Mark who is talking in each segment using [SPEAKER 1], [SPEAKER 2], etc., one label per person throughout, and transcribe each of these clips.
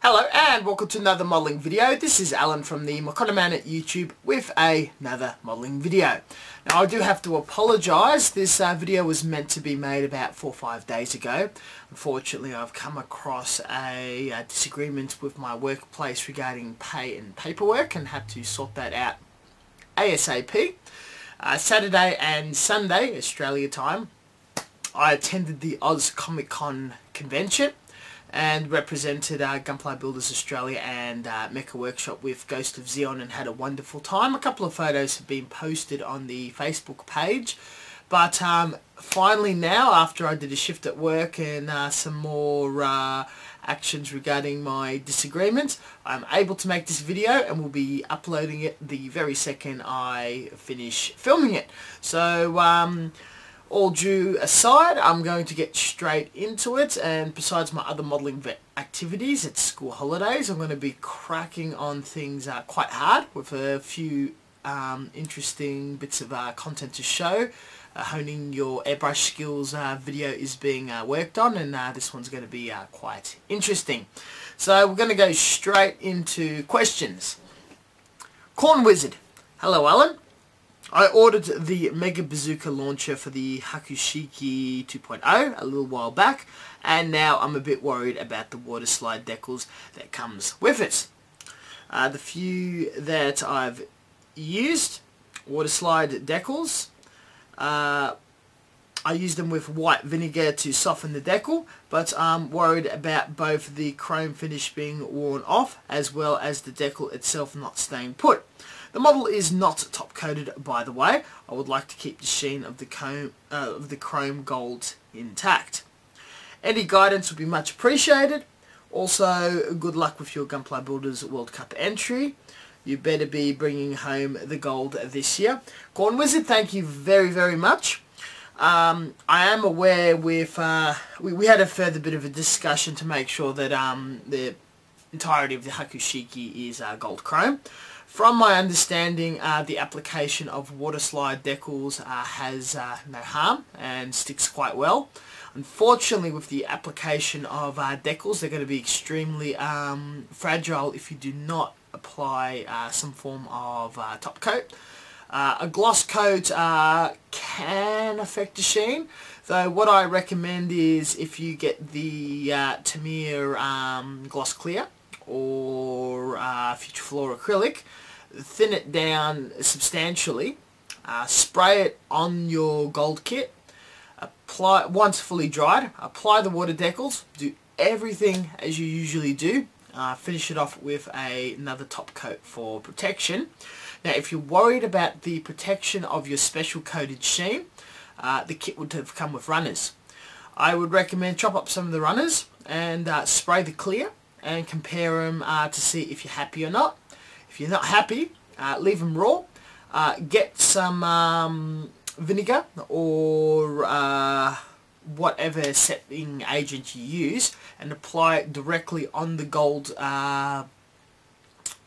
[SPEAKER 1] Hello and welcome to another modelling video. This is Alan from the Man at YouTube with another modelling video. Now I do have to apologise, this video was meant to be made about 4 or 5 days ago. Unfortunately I've come across a disagreement with my workplace regarding pay and paperwork and had to sort that out ASAP. Saturday and Sunday, Australia time, I attended the Oz Comic Con convention and represented Gunpla Builders Australia and Mecha Workshop with Ghost of Xeon and had a wonderful time. A couple of photos have been posted on the Facebook page, but finally now, after I did a shift at work and some more actions regarding my disagreement, I'm able to make this video and will be uploading it the very second I finish filming it. So all due aside, I'm going to get straight into it, and besides my other modelling activities at school holidays, I'm going to be cracking on things quite hard with a few interesting bits of content to show. Honing your airbrush skills video is being worked on, and this one's going to be quite interesting. So we're going to go straight into questions. Corn Wizard. Hello Alan. I ordered the Mega Bazooka launcher for the Hakushiki 2.0 a little while back, and now I'm a bit worried about the water slide decals that comes with it. The few that I've used, water slide decals, I use them with white vinegar to soften the decal, but I'm worried about both the chrome finish being worn off as well as the decal itself not staying put. The model is not top coated, by the way. I would like to keep the sheen of the chrome gold intact. Any guidance would be much appreciated. Also, good luck with your Gunpla Builders World Cup entry. You better be bringing home the gold this year. Corn Wizard, thank you very, very much. I am aware with we had a further bit of a discussion to make sure that the entirety of the Hakushiki is gold chrome. From my understanding, the application of water slide decals has no harm and sticks quite well. Unfortunately, with the application of decals, they're going to be extremely fragile if you do not apply some form of top coat. A gloss coat can affect the sheen, though what I recommend is if you get the Tamir Gloss Clear or Future Floor Acrylic, thin it down substantially, spray it on your gold kit, apply once fully dried, apply the water decals, do everything as you usually do, finish it off with another top coat for protection. Now if you're worried about the protection of your special coated sheen, the kit would have come with runners. I would recommend chop up some of the runners and spray the clear and compare them to see if you're happy or not. If you're not happy, leave them raw. Get some vinegar or whatever setting agent you use and apply it directly on the gold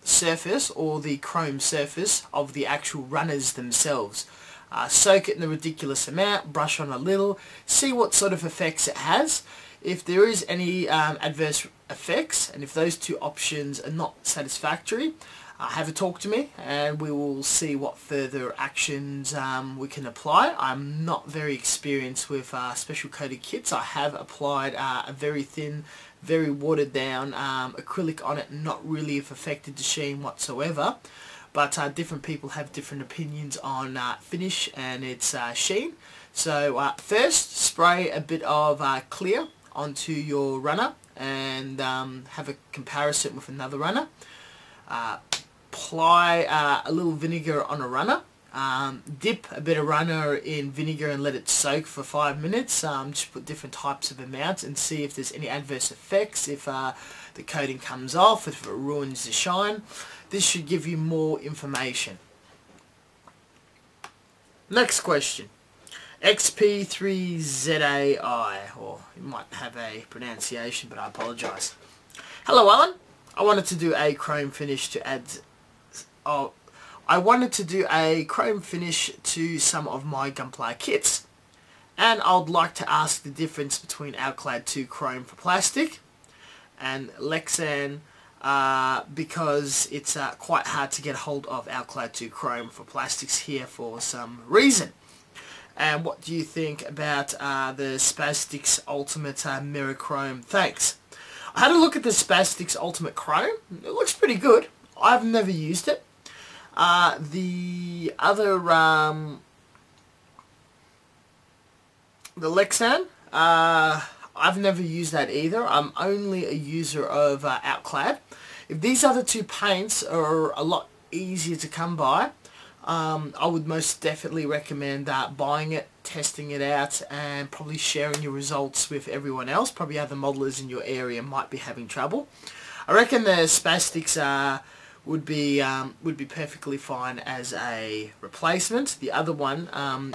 [SPEAKER 1] surface or the chrome surface of the actual runners themselves. Soak it in a ridiculous amount, brush on a little, see what sort of effects it has. If there is any adverse effects, and if those two options are not satisfactory, have a talk to me and we will see what further actions we can apply. I'm not very experienced with special coated kits. I have applied a very thin, very watered down acrylic on it, not really have affected the sheen whatsoever. But different people have different opinions on finish and its sheen. So first, spray a bit of clear onto your runner and have a comparison with another runner. Apply a little vinegar on a runner. Dip a bit of runner in vinegar and let it soak for 5 minutes. Just put different types of amounts and see if there's any adverse effects, if the coating comes off, if it ruins the shine. This should give you more information. Next question. XP3ZAI, or you might have a pronunciation, but I apologise. Hello Alan, I wanted to do a chrome finish to add. I wanted to do a chrome finish to some of my Gunpla kits, and I'd like to ask the difference between Alclad 2 chrome for plastic and Lexan because it's quite hard to get hold of Alclad 2 Chrome for plastics here for some reason. And what do you think about the Spastics Ultimate Mirror Chrome? Thanks. I had a look at the Spastics Ultimate Chrome. It looks pretty good. I've never used it. The other, the Lexan, I've never used that either. I'm only a user of Alclad. If these other two paints are a lot easier to come by, I would most definitely recommend buying it, testing it out, and probably sharing your results with everyone else. Probably other modelers in your area might be having trouble. I reckon the Spastics would be perfectly fine as a replacement. The other one,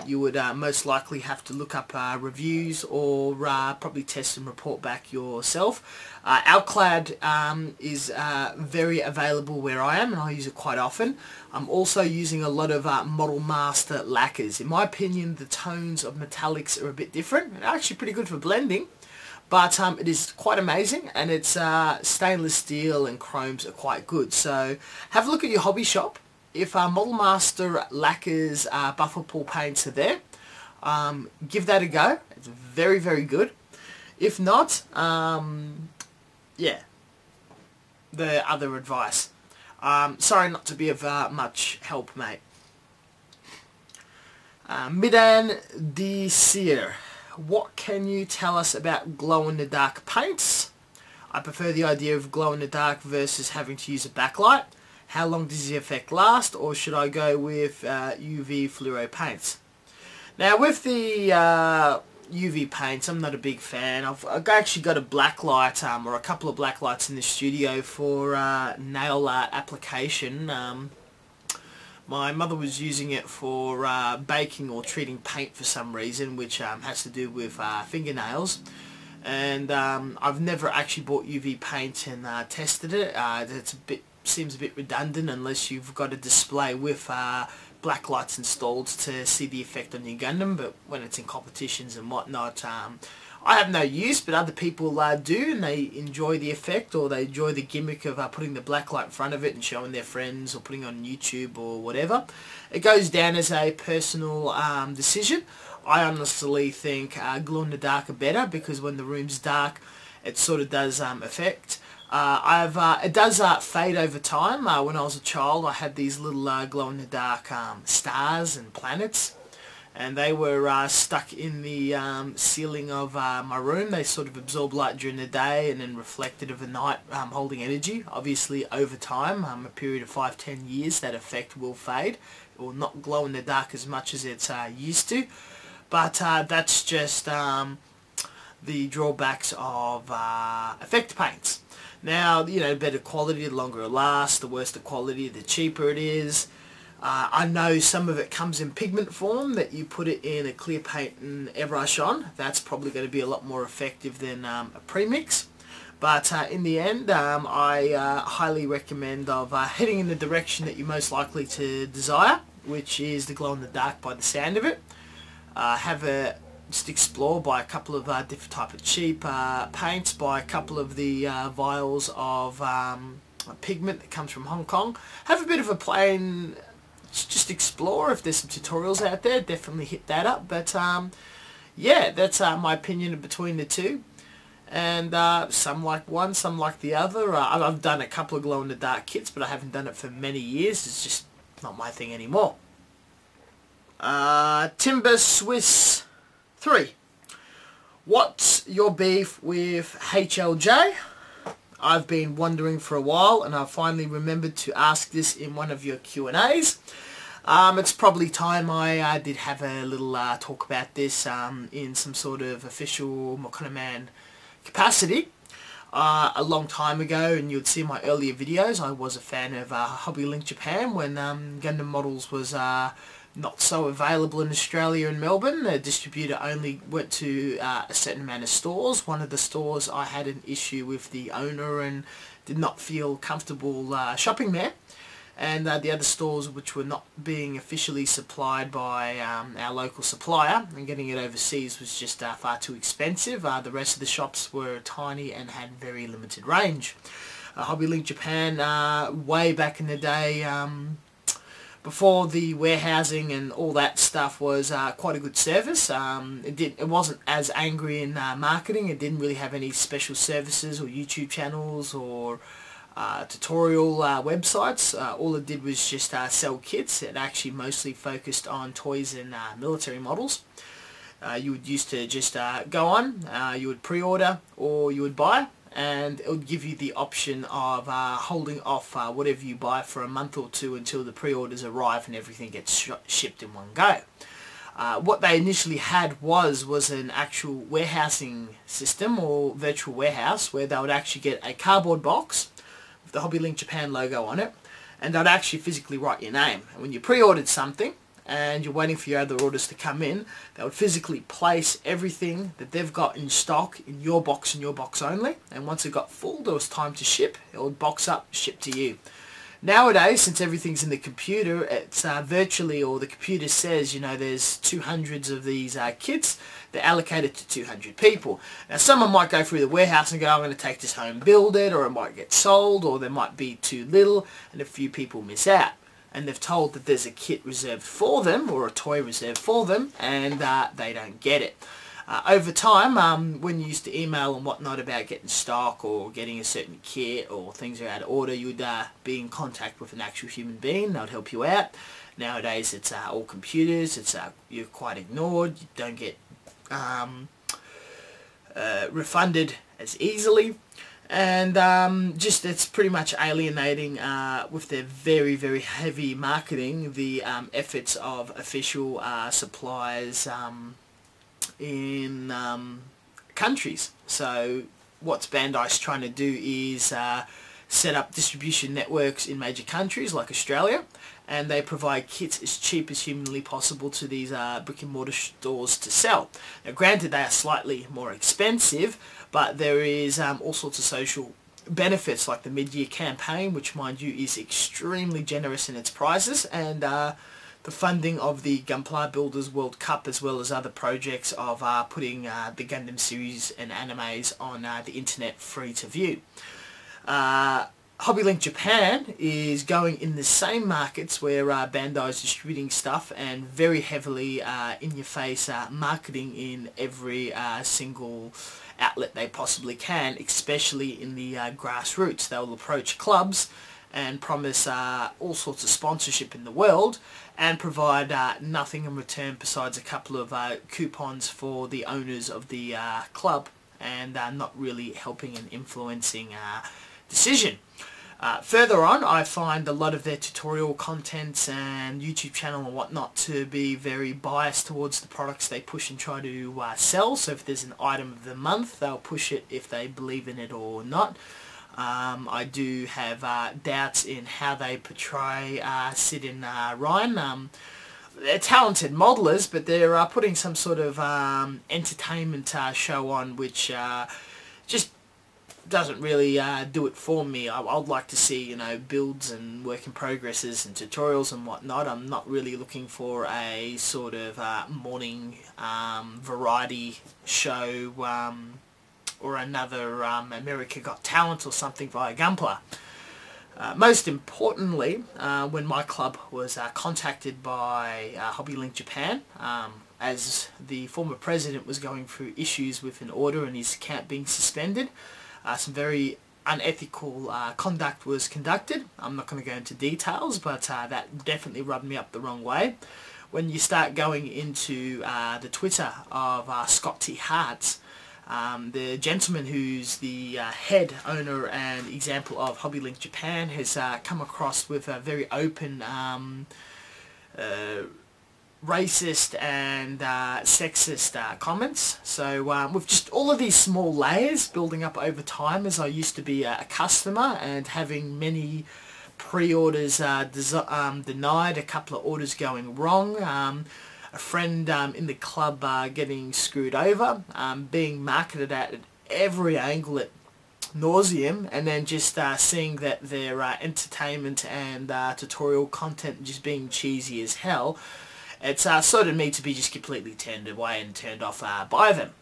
[SPEAKER 1] you would most likely have to look up reviews or probably test and report back yourself. Alclad is very available where I am, and I use it quite often. I'm also using a lot of Model Master lacquers. In my opinion, the tones of metallics are a bit different. They're actually pretty good for blending. But it is quite amazing, and it's stainless steel and chromes are quite good. So have a look at your hobby shop. If Model Master lacquers, buffer pool paints are there, give that a go. It's very, very good. If not, yeah, the other advice. Sorry not to be of much help, mate. Midan Desir. What can you tell us about glow-in-the-dark paints? I prefer the idea of glow-in-the-dark versus having to use a backlight. How long does the effect last, or should I go with UV fluoro paints? Now with the UV paints, I'm not a big fan. I've actually got a black light, or a couple of black lights in the studio for nail art application. My mother was using it for baking or treating paint for some reason, which has to do with fingernails. And I've never actually bought UV paint and tested it. Seems a bit redundant unless you've got a display with black lights installed to see the effect on your Gundam. But when it's in competitions and whatnot, I have no use, but other people do, and they enjoy the effect, or they enjoy the gimmick of putting the black light in front of it and showing their friends, or putting it on YouTube or whatever. It goes down as a personal decision. I honestly think glow in the dark are better, because when the room's dark, it sort of does affect. It does fade over time. When I was a child, I had these little glow in the dark stars and planets. And they were stuck in the ceiling of my room. They sort of absorb light during the day and then reflected of the night, holding energy. Obviously, over time, a period of 5-10 years, that effect will fade. It will not glow in the dark as much as it's used to. But that's just the drawbacks of effect paints. Now, you know, better quality, the longer it lasts. The worse the quality, the cheaper it is. I know some of it comes in pigment form, that you put it in a clear paint and airbrush on. That's probably going to be a lot more effective than a premix. But in the end, I highly recommend of heading in the direction that you're most likely to desire, which is the glow in the dark by the sound of it. Just explore, buy a couple of different type of cheap paints, buy a couple of the vials of pigment that comes from Hong Kong. Have a bit of a play and just explore. If there's some tutorials out there, definitely hit that up. But yeah, that's my opinion between the two. And some like one, some like the other. I've done a couple of glow in the dark kits, but I haven't done it for many years. It's just not my thing anymore. Timber Swiss 3. What's your beef with HLJ? I've been wondering for a while, and I finally remembered to ask this in one of your Q&As. It's probably time I did have a little talk about this in some sort of official Mokonoman capacity. A long time ago, and you'd see my earlier videos, I was a fan of Hobby Link Japan when Gundam Models was not so available in Australia and Melbourne. The distributor only went to a certain amount of stores. One of the stores, I had an issue with the owner and did not feel comfortable shopping there. and the other stores which were not being officially supplied by our local supplier, and getting it overseas was just far too expensive. The rest of the shops were tiny and had very limited range. HobbyLink Japan, way back in the day, before the warehousing and all that stuff, was quite a good service. It wasn't as angry in marketing. It didn't really have any special services or YouTube channels or tutorial websites. All it did was just sell kits. It actually mostly focused on toys and military models. You would used to just go on, you would pre-order or you would buy, and it would give you the option of holding off whatever you buy for a month or two until the pre-orders arrive and everything gets shipped in one go. What they initially had was an actual warehousing system or virtual warehouse, where they would actually get a cardboard box with the HobbyLink Japan logo on it, and they'd actually physically write your name. And when you pre-ordered something and you're waiting for your other orders to come in, they would physically place everything that they've got in stock in your box and your box only, and once it got full, there was time to ship. It would box up, ship to you. Nowadays, since everything's in the computer, it's virtually, or the computer says, you know, there's 200 of these kits, they're allocated to 200 people. Now, someone might go through the warehouse and go, I'm going to take this home, build it, or it might get sold, or there might be too little, and a few people miss out. And they've told that there's a kit reserved for them, or a toy reserved for them, and they don't get it. Over time, when you used to email and whatnot about getting stock or getting a certain kit or things are out of order, you would be in contact with an actual human being. They would help you out. Nowadays, it's all computers. You're quite ignored. You don't get refunded as easily. And just it's pretty much alienating with their very, very heavy marketing the efforts of official suppliers in countries. So what's Bandai's trying to do is set up distribution networks in major countries like Australia, and they provide kits as cheap as humanly possible to these brick and mortar stores to sell. Now granted, they are slightly more expensive, but there is all sorts of social benefits, like the mid-year campaign, which mind you is extremely generous in its prices, and the funding of the Gunpla Builders World Cup, as well as other projects of putting the Gundam series and animes on the internet free to view. HobbyLink Japan is going in the same markets where Bandai is distributing stuff, and very heavily in-your-face marketing in every single outlet they possibly can, especially in the grassroots. They will approach clubs and promise all sorts of sponsorship in the world, and provide nothing in return besides a couple of coupons for the owners of the club, and not really helping and influencing decision. Further on, I find a lot of their tutorial contents and YouTube channel and whatnot to be very biased towards the products they push and try to sell. So if there's an item of the month, they'll push it if they believe in it or not. I do have doubts in how they portray Sid and Ryan. They're talented modelers, but they're putting some sort of entertainment show on, which just doesn't really do it for me. I'd like to see, you know, builds and work in progresses and tutorials and whatnot. I'm not really looking for a sort of morning variety show or another America Got Talent or something via Gunpla. Most importantly, when my club was contacted by HobbyLink Japan, as the former president was going through issues with an order and his account being suspended, some very unethical conduct was conducted. I'm not going to go into details, but that definitely rubbed me up the wrong way. When you start going into the Twitter of Scott T. Hart's, the gentleman who's the head owner and example of HobbyLink Japan has come across with a very open racist and sexist comments. So with just all of these small layers building up over time, as I used to be a customer and having many pre-orders denied, a couple of orders going wrong, a friend in the club getting screwed over, being marketed at every angle at nauseum, and then just seeing that their entertainment and tutorial content just being cheesy as hell, it's sort of me to be just completely turned away and turned off by them.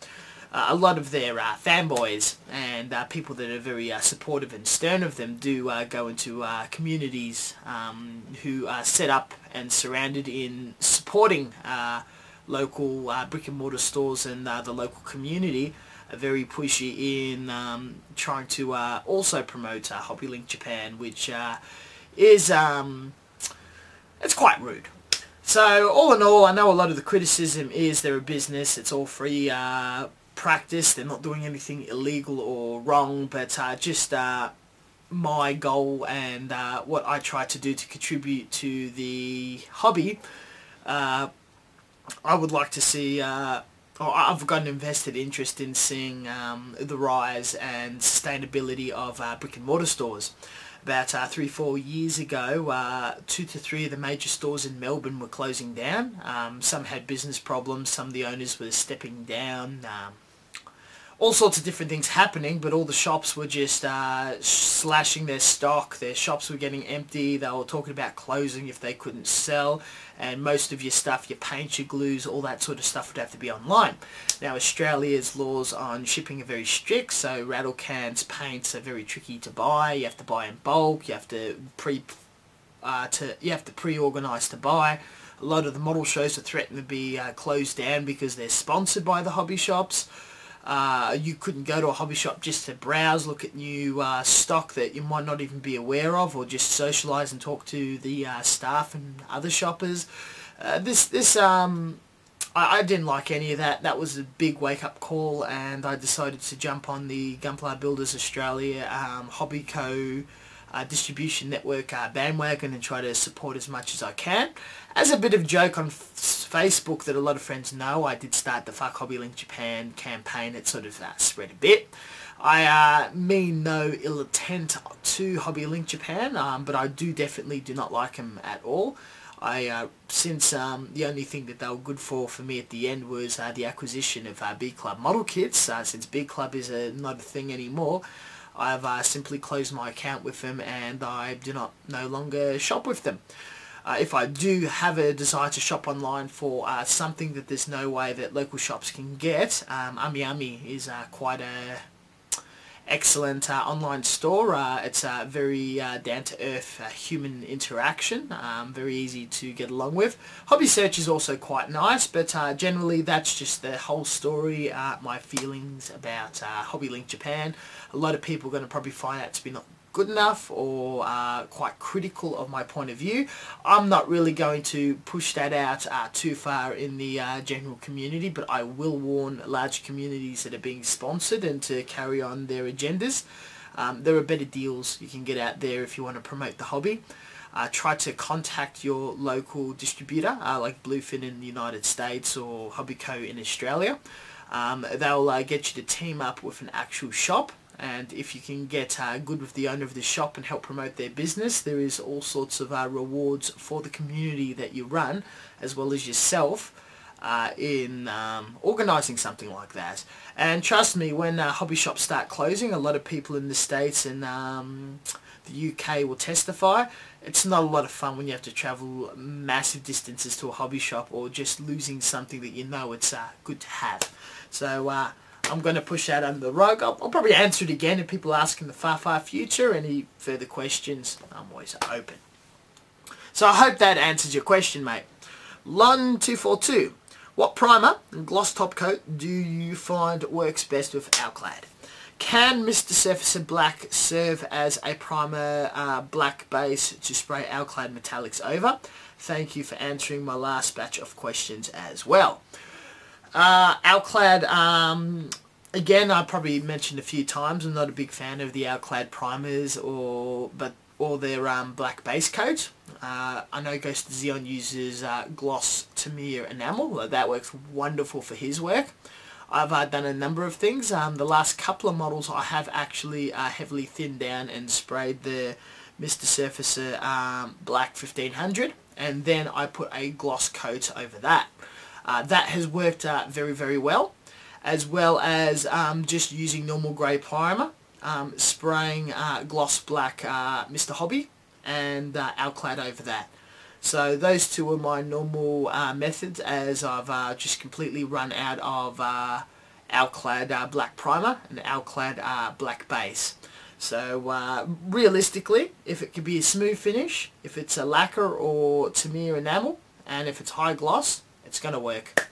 [SPEAKER 1] A lot of their fanboys and people that are very supportive and stern of them do go into communities who are set up and surrounded in supporting local brick and mortar stores and the local community, are very pushy in trying to also promote HobbyLink Japan, which is it's quite rude. So all in all, I know a lot of the criticism is they're a business, it's all free practice, they're not doing anything illegal or wrong, but just my goal and what I try to do to contribute to the hobby, I would like to see, or I've got an invested interest in seeing the rise and sustainability of brick and mortar stores. About 3-4 years ago, 2 to 3 of the major stores in Melbourne were closing down. Some had business problems, some of the owners were stepping down, all sorts of different things happening, but all the shops were just slashing their stock. Their shops were getting empty. They were talking about closing if they couldn't sell, and most of your stuff, your paints, your glues, all that sort of stuff would have to be online. Now Australia's laws on shipping are very strict, so rattle cans, paints are very tricky to buy. You have to buy in bulk. You have to pre-organise to buy. A lot of the model shows are threatened to be closed down because they're sponsored by the hobby shops. You couldn't go to a hobby shop just to browse, look at new stock that you might not even be aware of, or just socialise and talk to the staff and other shoppers. I didn't like any of that. That was a big wake-up call, and I decided to jump on the Gunpla Builders Australia Hobby Co. Distribution network bandwagon and try to support as much as I can. As a bit of a joke on Facebook that a lot of friends know, I did start the Fuck HobbyLink Japan campaign. It sort of spread a bit. I mean no ill intent to HobbyLink Japan, but I definitely do not like them at all. Since the only thing that they were good for me at the end was the acquisition of B Club model kits, since B Club is not a thing anymore, I've simply closed my account with them, and I do no longer shop with them. If I do have a desire to shop online for something that there's no way that local shops can get, Ami is quite a excellent online store. It's a very down-to-earth human interaction, very easy to get along with. Hobby Search is also quite nice, but generally that's just the whole story, my feelings about HobbyLink Japan. A lot of people are going to probably find that to be not good enough, or quite critical of my point of view. I'm not really going to push that out too far in the general community, but I will warn large communities that are being sponsored and to carry on their agendas. There are better deals you can get out there if you want to promote the hobby. Try to contact your local distributor, like Bluefin in the United States or Hobbyco in Australia. They'll get you to team up with an actual shop, and if you can get good with the owner of the shop and help promote their business, there is all sorts of rewards for the community that you run, as well as yourself, in organising something like that. And trust me, when hobby shops start closing, a lot of people in the States and the UK will testify, it's not a lot of fun when you have to travel massive distances to a hobby shop, or just losing something that you know it's good to have. So I'm going to push that under the rug. I'll probably answer it again if people ask in the far future. Any further questions, I'm always open. So I hope that answers your question, mate. Lun242, what primer and gloss top coat do you find works best with Alclad? Can Mr. Surfacer Black serve as a primer black base to spray Alclad metallics over? Thank you for answering my last batch of questions as well. Alclad, again, I probably mentioned a few times, I'm not a big fan of the Alclad primers or their black base coat. I know Ghost of Xeon uses gloss Tamiya enamel. That works wonderful for his work. I've done a number of things. The last couple of models I have actually heavily thinned down and sprayed the Mr. Surfacer Black 1500, and then I put a gloss coat over that. That has worked very well, as well as just using normal grey primer. spraying gloss black Mr. Hobby and Alclad over that. So those two are my normal methods, as I've just completely run out of Alclad black primer and Alclad black base. So realistically, if it could be a smooth finish, if it's a lacquer or Tamiya enamel, and if it's high gloss, it's going to work.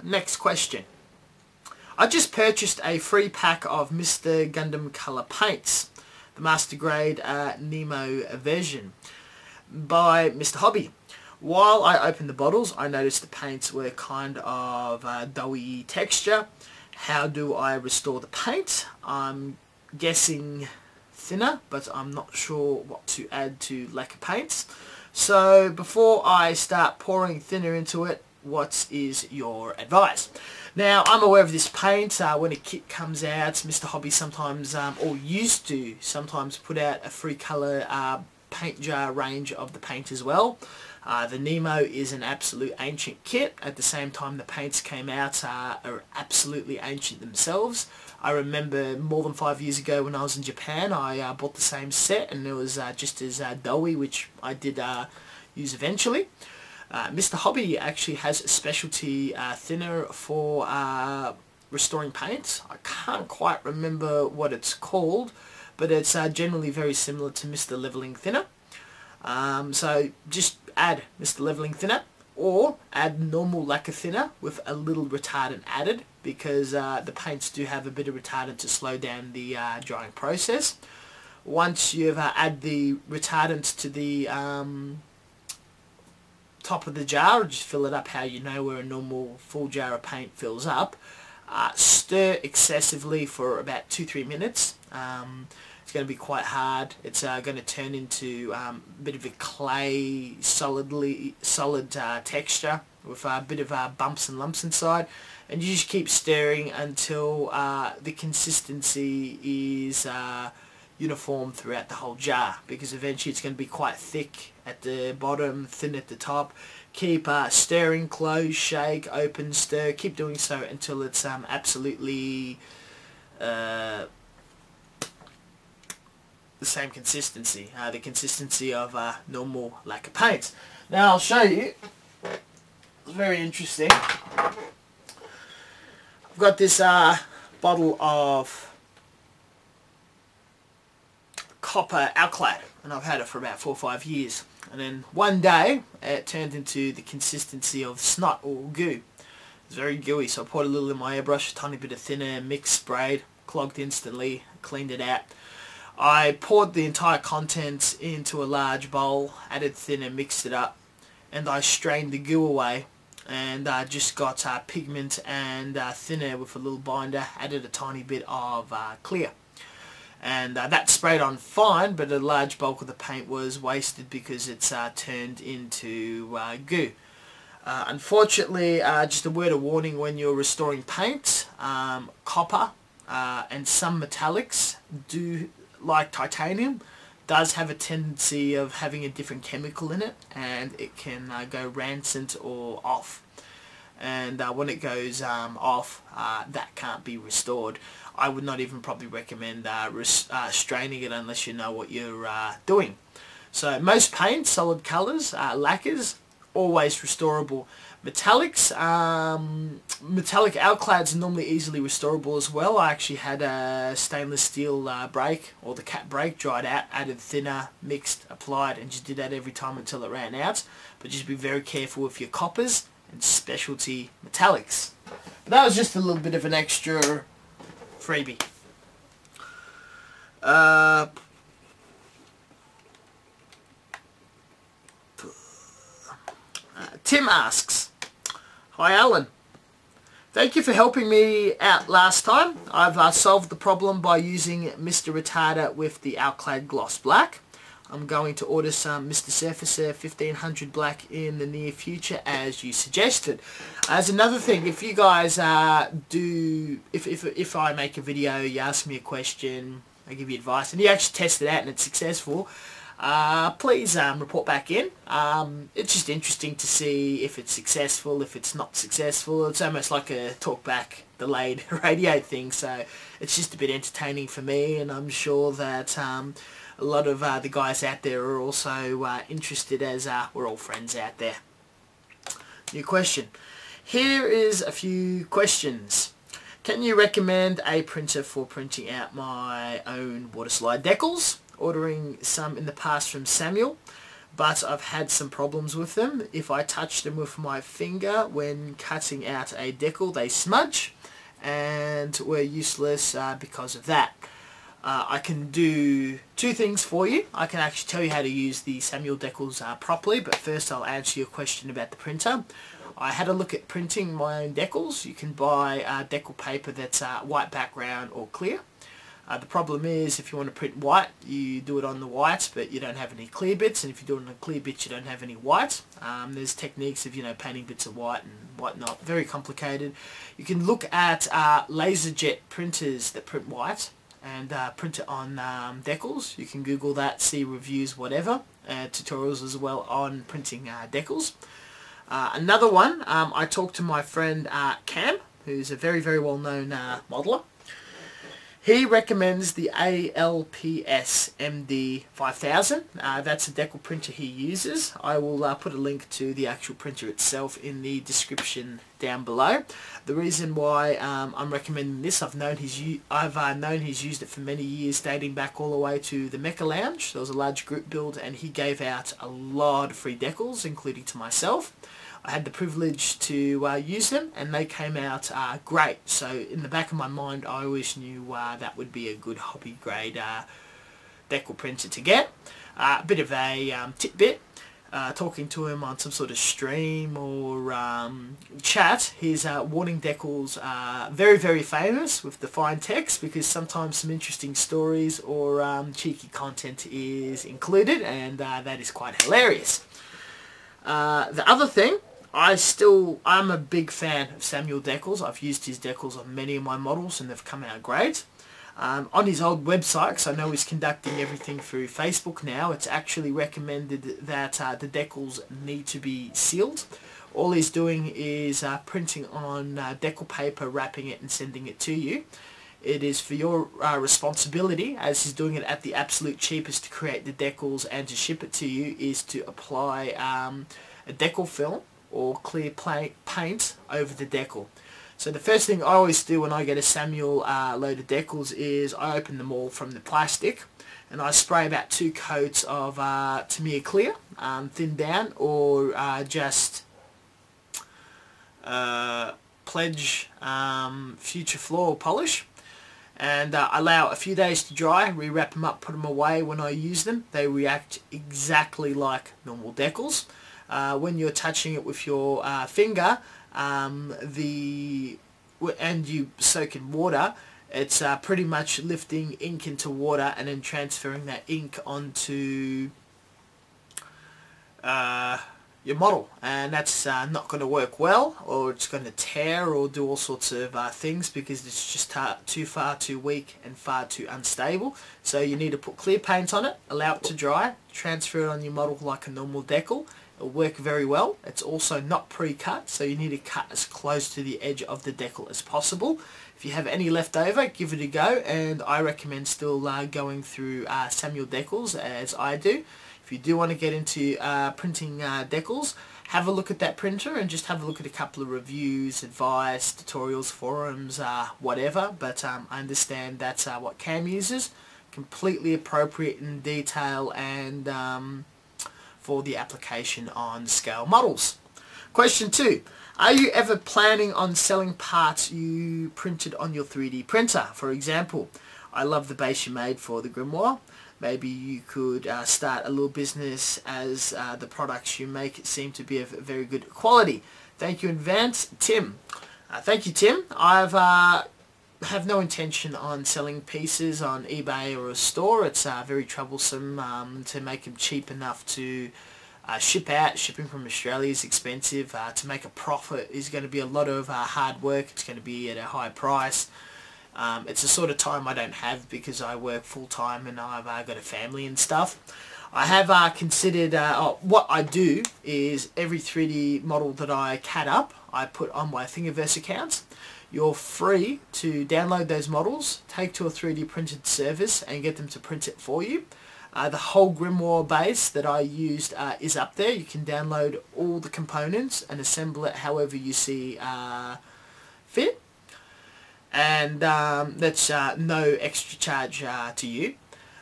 [SPEAKER 1] Next question. I just purchased a free pack of Mr. Gundam Color paints, the Master Grade Nemo version by Mr. Hobby. While I opened the bottles, I noticed the paints were kind of doughy texture. How do I restore the paint? I'm guessing thinner, but I'm not sure what to add to lacquer paints. So before I start pouring thinner into it, what is your advice? Now, I'm aware of this paint. When a kit comes out, Mr. Hobby sometimes, or used to sometimes, put out a free colour paint jar range of the paint as well. The Nemo is an absolute ancient kit. At the same time the paints came out are absolutely ancient themselves. I remember more than 5 years ago when I was in Japan, I bought the same set, and it was just as doughy, which I did use eventually. Mr. Hobby actually has a specialty thinner for restoring paints. I can't quite remember what it's called, but it's generally very similar to Mr. Leveling Thinner. So just add Mr. Leveling Thinner, or add normal lacquer thinner with a little retardant added, because the paints do have a bit of retardant to slow down the drying process. Once you've added the retardant to the top of the jar, just fill it up how you know where a normal full jar of paint fills up. Stir excessively for about 2-3 minutes. It's going to be quite hard. It's going to turn into a bit of a clay, solid texture with a bit of bumps and lumps inside, and you just keep stirring until the consistency is uniform throughout the whole jar, because eventually it's going to be quite thick at the bottom, thin at the top. Keep stirring, close, shake, open, stir. Keep doing so until it's absolutely the same consistency, the consistency of normal lacquer paints. Now I'll show you. It's very interesting. I've got this bottle of copper Alclad, and I've had it for about 4 or 5 years. And then one day it turned into the consistency of snot or goo. It's very gooey, so I poured a little in my airbrush, a tiny bit of thinner, mixed, sprayed, clogged instantly, cleaned it out. I poured the entire contents into a large bowl, added thinner, mixed it up, and I strained the goo away, and just got pigment and thinner with a little binder, added a tiny bit of clear. And that sprayed on fine, but a large bulk of the paint was wasted because it's turned into goo. Unfortunately, just a word of warning when you're restoring paint, copper and some metallics do, like titanium, does have a tendency of having a different chemical in it, and it can go rancid or off. And when it goes off, that can't be restored. I would not even probably recommend straining it unless you know what you're doing. So most paints, solid colours, lacquers, always restorable. Metallics, metallic Alclads are normally easily restorable as well. I actually had a stainless steel brake, or the cap brake, dried out, added thinner, mixed, applied, and just did that every time until it ran out. But just be very careful with your coppers and specialty metallics. But that was just a little bit of an extra freebie. Tim asks, "Hi Alan, thank you for helping me out last time. I've solved the problem by using Mr. Retarder with the Alclad Gloss Black. I'm going to order some Mr. Surfacer 1500 Black in the near future as you suggested." As another thing, if you guys if I make a video, you ask me a question, I give you advice, and you actually test it out and it's successful, please report back in. It's just interesting to see if it's successful, if it's not successful. It's almost like a talkback delayed radio thing, so it's just a bit entertaining for me, and I'm sure that a lot of the guys out there are also interested, as we're all friends out there. New question. Here is a few questions. Can you recommend a printer for printing out my own water slide decals? Ordering some in the past from Samuel, but I've had some problems with them. If I touch them with my finger when cutting out a decal, they smudge and were useless because of that. I can do two things for you. I can actually tell you how to use the Samuel decals properly, but first I'll answer your question about the printer. I had a look at printing my own decals. You can buy decal paper that's white background or clear. The problem is, if you want to print white, you do it on the white, but you don't have any clear bits, and if you do it on the clear bits, you don't have any white. There's techniques of, painting bits of white and whatnot. Very complicated. You can look at laser jet printers that print white and print it on decals. You can Google that, see reviews, whatever. Tutorials as well on printing decals. Another one, I talked to my friend Cam, who's a very, very well-known modeler. He recommends the ALPS MD5000. That's a decal printer he uses. I will put a link to the actual printer itself in the description down below. The reason why I'm recommending this, I've known he's used it for many years, dating back all the way to the Mecca Lounge. There was a large group build, and he gave out a lot of free decals, including to myself. I had the privilege to use them, and they came out great. So in the back of my mind, I always knew that would be a good hobby grade decal printer to get. A bit of a tidbit, talking to him on some sort of stream or chat, his warning decals are very, very famous with the fine text, because sometimes some interesting stories or cheeky content is included, and that is quite hilarious. The other thing, I'm a big fan of Samuel decals. I've used his decals on many of my models, and they've come out great. On his old website, because I know he's conducting everything through Facebook now, it's actually recommended that the decals need to be sealed. All he's doing is printing on decal paper, wrapping it and sending it to you. It is for your responsibility, as he's doing it at the absolute cheapest to create the decals and to ship it to you, is to apply a decal film or clear paint over the decal. So the first thing I always do when I get a Samuel load of decals is I open them all from the plastic, and I spray about 2 coats of Tamiya Clear, thin down, or just Pledge Future Floor Polish, and allow a few days to dry, re-wrap them up, put them away. When I use them, they react exactly like normal decals. When you're touching it with your finger, and you soak in water, it's pretty much lifting ink into water and then transferring that ink onto your model, and that's not going to work well, or it's going to tear or do all sorts of things, because it's just far too weak and far too unstable. So you need to put clear paint on it, allow it to dry, transfer it on your model like a normal decal. It'll work very well. It's also not pre-cut, so you need to cut as close to the edge of the decal as possible. If you have any left over, give it a go, and I recommend still going through Samuel decals as I do. If you do want to get into printing decals, have a look at that printer and just have a look at a couple of reviews, advice, tutorials, forums, whatever. But I understand that's what Cam uses. Completely appropriate in detail and for the application on scale models. Question 2. Are you ever planning on selling parts you printed on your 3D printer? For example, I love the base you made for the grimoire. Maybe you could start a little business, as the products you make seem to be of very good quality. Thank you in advance, Tim. Thank you, Tim. I have no intention on selling pieces on eBay or a store. It's very troublesome to make them cheap enough to ship out. Shipping from Australia is expensive. To make a profit is going to be a lot of hard work. It's going to be at a high price. It's the sort of time I don't have, because I work full-time and I've got a family and stuff. I have considered, what I do is every 3D model that I CAD up, I put on my Thingaverse account. You're free to download those models, take to a 3D printed service and get them to print it for you. The whole grimoire base that I used is up there. You can download all the components and assemble it however you see fit. And that's no extra charge to you.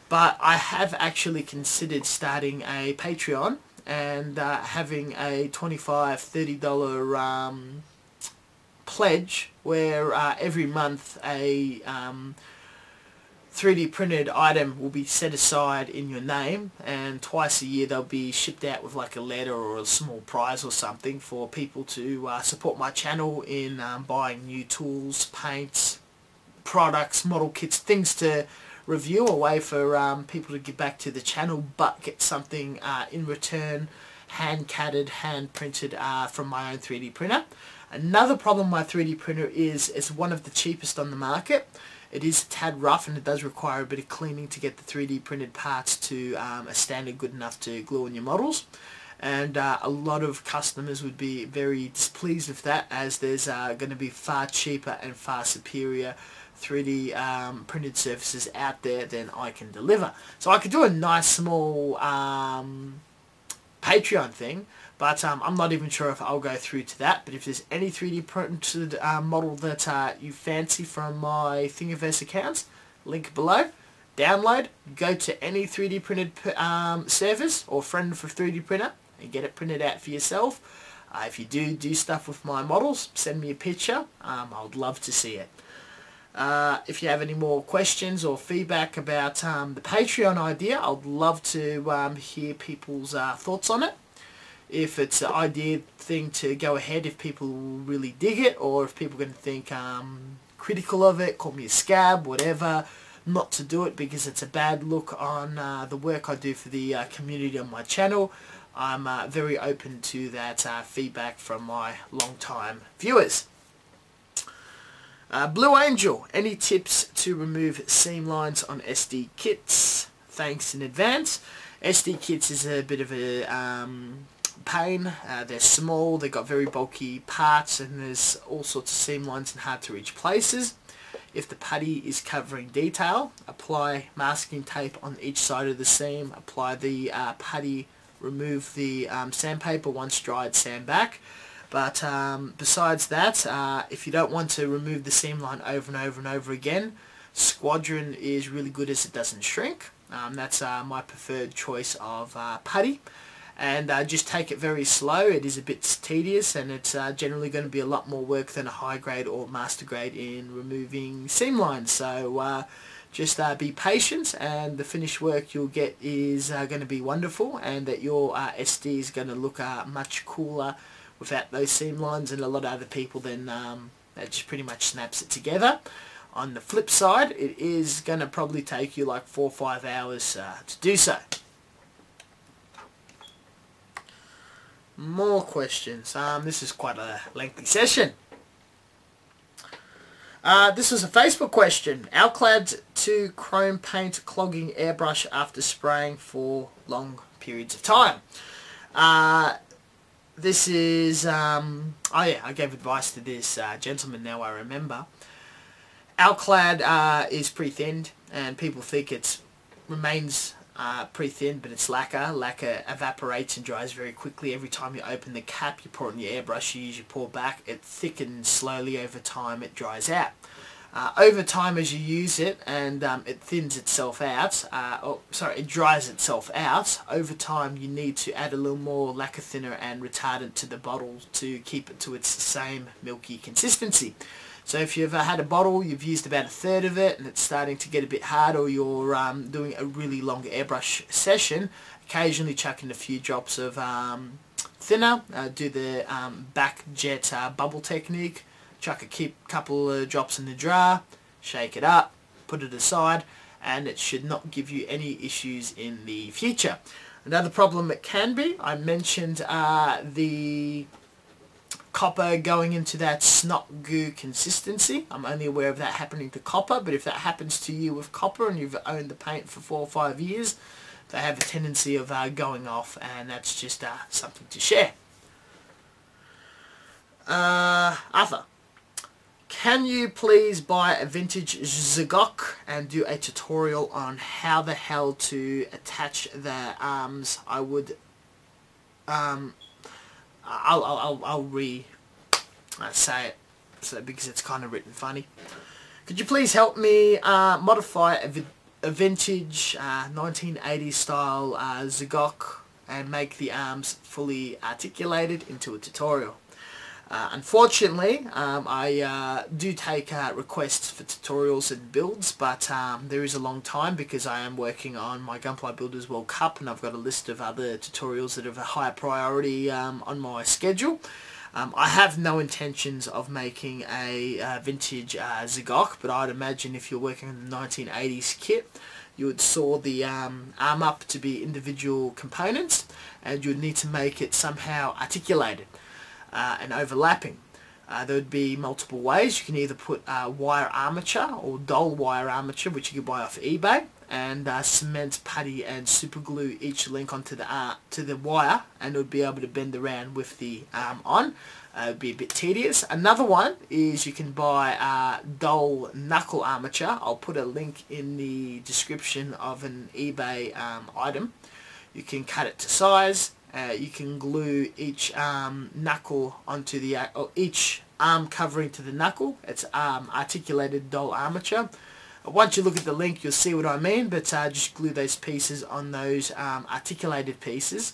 [SPEAKER 1] But I have actually considered starting a Patreon and having a $25–30 pledge where every month a 3D printed item will be set aside in your name, and twice a year they'll be shipped out with like a letter or a small prize or something for people to support my channel in buying new tools, paints, products, model kits, things to review, a way for people to give back to the channel but get something in return, hand CAD'd, hand printed from my own 3D printer. Another problem with my 3D printer is it's one of the cheapest on the market. It is a tad rough and it does require a bit of cleaning to get the 3D printed parts to a standard good enough to glue on your models. And a lot of customers would be very displeased with that, as there's going to be far cheaper and far superior 3D printed surfaces out there than I can deliver. So I could do a nice small Patreon thing, but I'm not even sure if I'll go through to that. But if there's any 3D printed model that you fancy from my Thingaverse accounts, link below. Download, go to any 3D printed service or friend for 3D printer and get it printed out for yourself. If you do stuff with my models, send me a picture. I would love to see it. If you have any more questions or feedback about the Patreon idea, I'd love to hear people's thoughts on it. If it's an idea thing to go ahead, if people really dig it, or if people are going to think critical of it, call me a scab, whatever, not to do it because it's a bad look on the work I do for the community on my channel. I'm very open to that feedback from my long-time viewers. Blue Angel, any tips to remove seam lines on SD kits? Thanks in advance. SD kits is a bit of a pain. They're small, they've got very bulky parts, and there's all sorts of seam lines in hard to reach places. If the putty is covering detail, apply masking tape on each side of the seam, apply the putty, remove the sandpaper, once dried, sand back. But besides that, if you don't want to remove the seam line over and over and over again, Squadron is really good as it doesn't shrink. That's my preferred choice of putty. And just take it very slow. It is a bit tedious, and it's generally going to be a lot more work than a high grade or master grade in removing seam lines. So just be patient, and the finished work you'll get is going to be wonderful, and that your SD is going to look much cooler without those seam lines, and a lot of other people then that just pretty much snaps it together. On the flip side, it is going to probably take you like 4 or 5 hours to do so. More questions. This is quite a lengthy session. This was a Facebook question. Alclad to chrome paint clogging airbrush after spraying for long periods of time. This is, oh yeah, I gave advice to this gentleman, now I remember. Alclad is pre-thinned, and people think it remains pre-thin, but it's lacquer. Lacquer evaporates and dries very quickly. Every time you open the cap, you pour it in your airbrush, you use your pour back, it thickens slowly over time, it dries out. Over time as you use it, and it thins itself out, it dries itself out, over time you need to add a little more lacquer thinner and retardant to the bottle to keep it to its same milky consistency. So if you've had a bottle, you've used about a third of it, and it's starting to get a bit hard, or you're doing a really long airbrush session, occasionally chuck in a few drops of thinner, do the back jet bubble technique, chuck a couple of drops in the jar, shake it up, put it aside, and it should not give you any issues in the future. Another problem it can be, I mentioned the copper going into that snot goo consistency. I'm only aware of that happening to copper, but if that happens to you with copper and you've owned the paint for 4 or 5 years, they have a tendency of going off, and that's just something to share. Arthur, can you please buy a vintage Zigok and do a tutorial on how the hell to attach the arms? I would I'll say it so because it's kind of written funny. Could you please help me modify a vintage 1980s style Zigok and make the arms fully articulated into a tutorial? Unfortunately, I do take requests for tutorials and builds, but there is a long time because I am working on my Gunpla Builders World Cup, and I've got a list of other tutorials that have a higher priority on my schedule. I have no intentions of making a vintage Zigok, but I'd imagine if you're working on the 1980s kit, you would saw the arm up to be individual components, and you would need to make it somehow articulated and overlapping. There would be multiple ways. You can either put wire armature or dull wire armature, which you can buy off eBay, and cement, putty and super glue each link onto the wire, and it would be able to bend around with the arm on. It would be a bit tedious. Another one is you can buy dull knuckle armature. I'll put a link in the description of an eBay item. You can cut it to size. You can glue each knuckle onto the each arm covering to the knuckle. It's articulated dull armature. Once you look at the link, you'll see what I mean, but just glue those pieces on those articulated pieces,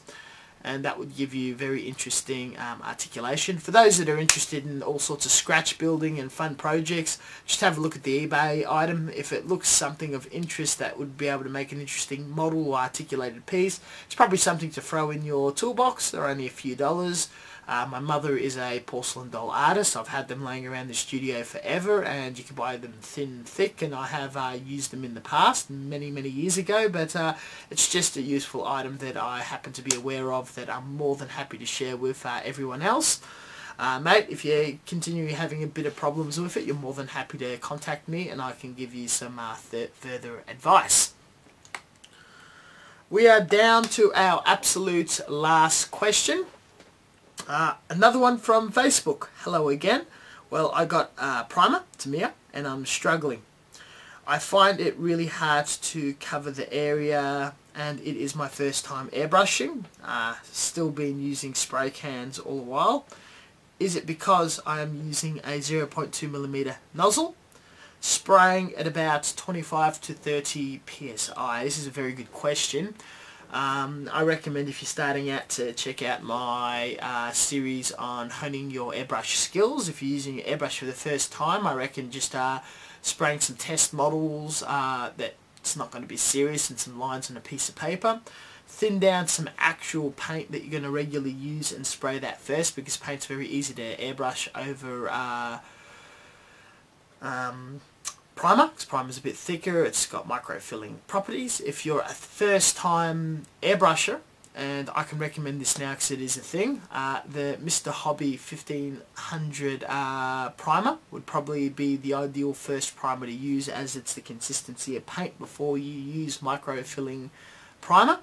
[SPEAKER 1] and that would give you very interesting articulation. For those that are interested in all sorts of scratch building and fun projects, just have a look at the eBay item. If it looks something of interest that would be able to make an interesting model or articulated piece, it's probably something to throw in your toolbox. They're only a few dollars. My mother is a porcelain doll artist. I've had them laying around the studio forever, and you can buy them thin, thick, and I have used them in the past, many years ago, but it's just a useful item that I happen to be aware of that I'm more than happy to share with everyone else. Mate, if you continue having a bit of problems with it, you're more than happy to contact me and I can give you some further advice. We are down to our absolute last question. Another one from Facebook. Hello again. Well, I got primer, Tamia, and I'm struggling. I find it really hard to cover the area, and it is my first time airbrushing. Still been using spray cans all the while. Is it because I am using a 0.2mm nozzle, spraying at about 25 to 30 psi? This is a very good question. I recommend, if you're starting out, to check out my series on honing your airbrush skills. If you're using your airbrush for the first time, I reckon just spraying some test models that it's not going to be serious, and some lines on a piece of paper. Thin down some actual paint that you're going to regularly use and spray that first, because paint's very easy to airbrush over primer, because primer's a bit thicker, it's got micro-filling properties. If you're a first-time airbrusher, and I can recommend this now because it is a thing, the Mr. Hobby 1500 primer would probably be the ideal first primer to use, as it's the consistency of paint before you use micro-filling primer.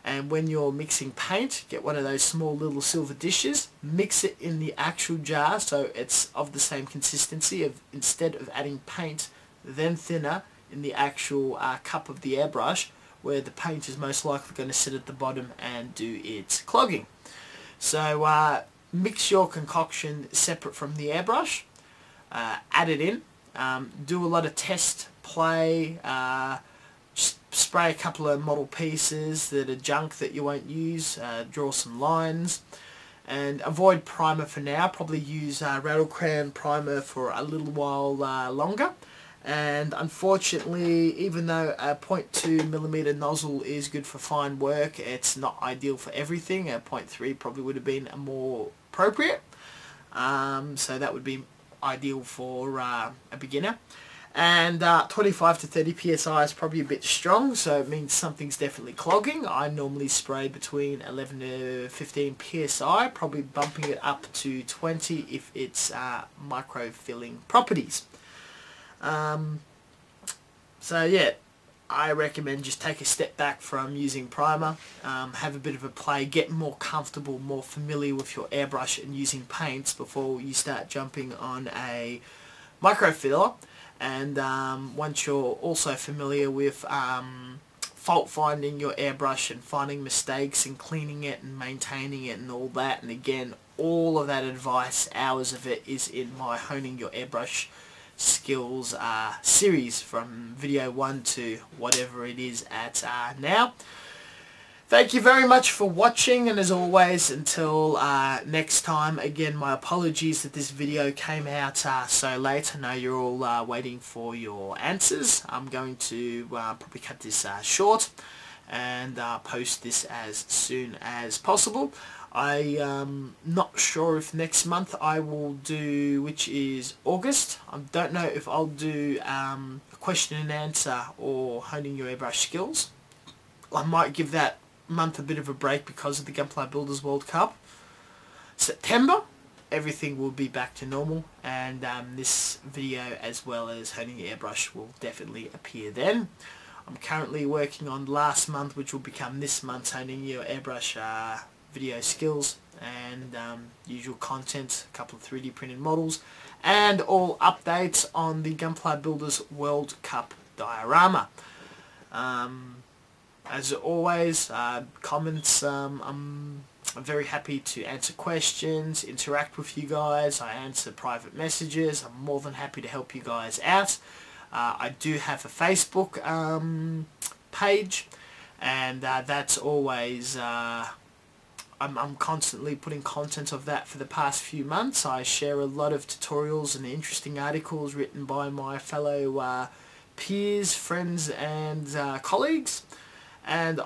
[SPEAKER 1] And when you're mixing paint, get one of those small little silver dishes, mix it in the actual jar so it's of the same consistency, of instead of adding paint then thinner in the actual cup of the airbrush, where the paint is most likely going to sit at the bottom and do its clogging. So mix your concoction separate from the airbrush, add it in, do a lot of test play, just spray a couple of model pieces that are junk that you won't use, draw some lines, and avoid primer for now. Probably use rattle crayon primer for a little while longer. And unfortunately, even though a 0.2mm nozzle is good for fine work, it's not ideal for everything. A 0.3 probably would have been more appropriate. So that would be ideal for a beginner. And 25 to 30 psi is probably a bit strong, so it means something's definitely clogging. I normally spray between 11 to 15 psi, probably bumping it up to 20 if it's micro-filling properties. So yeah, I recommend just take a step back from using primer, have a bit of a play, get more comfortable, more familiar with your airbrush and using paints before you start jumping on a microfiller. And once you're also familiar with fault finding your airbrush and finding mistakes and cleaning it and maintaining it and all that, and again, all of that advice, hours of it, is in my Honing Your Airbrush Skills series, from video 1 to whatever it is at now. Thank you very much for watching, and as always, until next time, again, my apologies that this video came out so late. I know you're all waiting for your answers. I'm going to probably cut this short and post this as soon as possible. I'm not sure if next month I will do, which is August. I don't know if I'll do a question and answer or Honing Your Airbrush Skills. I might give that month a bit of a break because of the Gunpla Builders World Cup. September, everything will be back to normal, and this video as well as Honing Your Airbrush will definitely appear then. I'm currently working on last month, which will become this month's Honing Your Airbrush video skills, and usual content, a couple of 3D printed models, and all updates on the Gunpla Builders World Cup diorama. As always, comments, I'm very happy to answer questions, interact with you guys. I answer private messages. I'm more than happy to help you guys out. I do have a Facebook page, and that's always I'm constantly putting content of that for the past few months. I share a lot of tutorials and interesting articles written by my fellow peers, friends and colleagues, and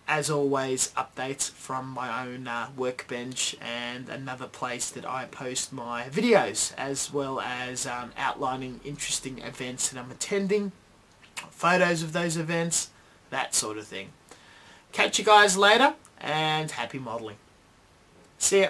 [SPEAKER 1] as always, updates from my own workbench and another place that I post my videos, as well as outlining interesting events that I'm attending, photos of those events, that sort of thing. Catch you guys later, and happy modelling. See ya.